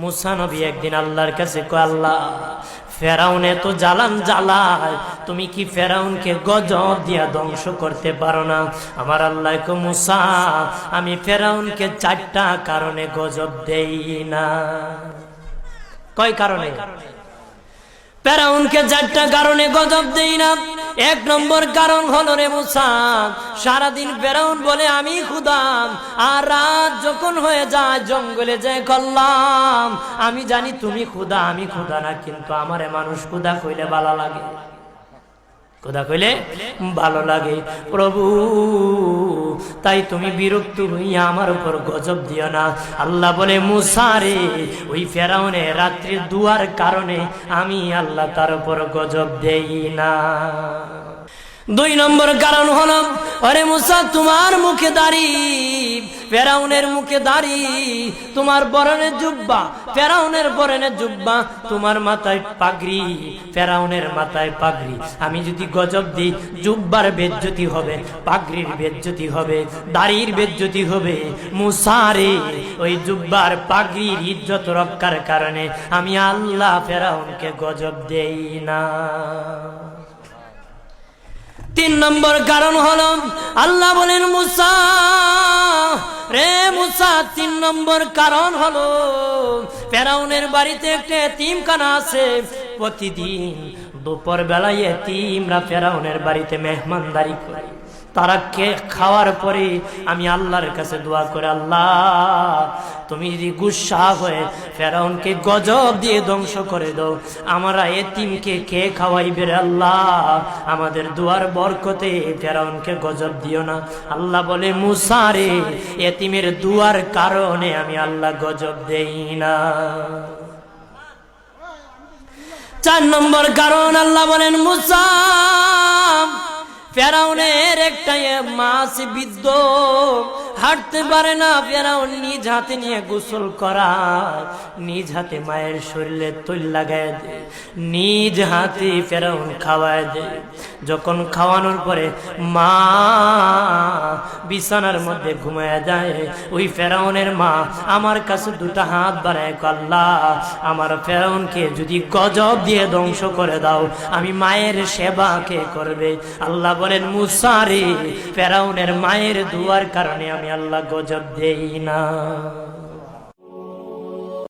মুসা নবী একদিন আল্লাহর কাছে কয়, আল্লাহ ফেরাউন এত জ্বালান জ্বালায়, তুমি কি ফেরাউনকে গজব দিয়া ধ্বংস করতে পারো না? আমার আল্লাহ কয়, মুসা আমি ফেরাউনকে 4টা কারণে গজব দেই না। কয় কারণে? ফেরাউনকে 4টা কারণে গজব দেই না। 1 নম্বর কারণ হলো রে মুসা, সারাদিন ফেরাউন বলে আমি খোদা, আর রাত যখন হয়ে যায় জঙ্গলে যায় করলাম আমি জানি তুমি খোদা, আমি খোদা না, কিন্তু আমারে মানুষ খোদা কইলে ভালো লাগে, খোদা কইলে ভালো লাগে। প্রভু তাই তুমি বিরক্ত হইয়া আমার উপর গজব দিও না। আল্লাহ বলে, মুসা রে ওই ফেরাউনের রাত্রির দুয়ার কারণে আমি আল্লাহ তার উপর গজব দেই না। 2 নম্বর কারণ হলো, আরে মুসা তোমার মুখে দাড়ি, ফেরাউনের মুখে দাড়ি, তোমার বরণের জুব্বা, ফেরাউনের বরণের জুব্বা, তোমার মাথায় পাগড়ি, ফেরাউনের মাথায় পাগড়ি। আমি যদি গজব দিই জুব্বার বেজ্জতি হবে, পাগড়ির বেজ্জতি হবে, দাড়ির বেজ্জতি হবে। মুসা রে ওই জুব্বার পাগড়ির ইজ্জত রক্ষার কারণে আমি আল্লাহ ফেরাউনকে গজব দেই না। 3 নম্বর কারণ হলো, আল্লাহ বলেন মুসা রে মুসা 3 নম্বর কারণ হলো, ফেরাউনের বাড়িতে একটা এতিমখানা আছে, প্রতিদিন দুপুর বেলায় এতিমরা ফেরাউনের বাড়িতে মেহমানদারি করে। তারা খাওয়ার পরে আমি আল্লাহর কাছে দোয়া করে, আল্লাহ তুমি যদি গুসা হয়ে ফেরাউনকে গজব দিয়ে ধ্বংস করে দাও, আমরা এতিমকে কে খাওয়াইবে রে আল্লাহ, আমাদের দুয়ার বরকতে ফেরাউনকে গজব দিও না। আল্লাহ বলে, মুসা রে এতিমের দুয়ার কারণে আমি আল্লাহ গজব দেই না। 4 নম্বর কারণ, আল্লাহ বলেন মুসা ফেরাউনের একটা মাছ বিদ্ধ, হাঁটতে পারে না, ফেরাউন নিজ হাতে নিয়ে গোসল করায়, নিজ হাতে মায়ের শরীরে তৈল লাগায় দেয়, নিজ হাতে ফেরাউন খাওয়ায় দেয়। যখন খাওয়ানোর পরে মা বিছানার মধ্যে ঘুমায় যায়, ওই ফেরাউনের মা আমার কাছে 2টা হাত বাড়ায়, আল্লাহ আমার ফেরাউনকে যদি গজব দিয়ে ধ্বংস করে দাও, আমি মায়ের সেবা কে করবে? আল্লাহ বলেন, মুসা রে ফেরাউনের মায়ের দুয়ার কারণে আমি আল্লাহ গজব দেই না।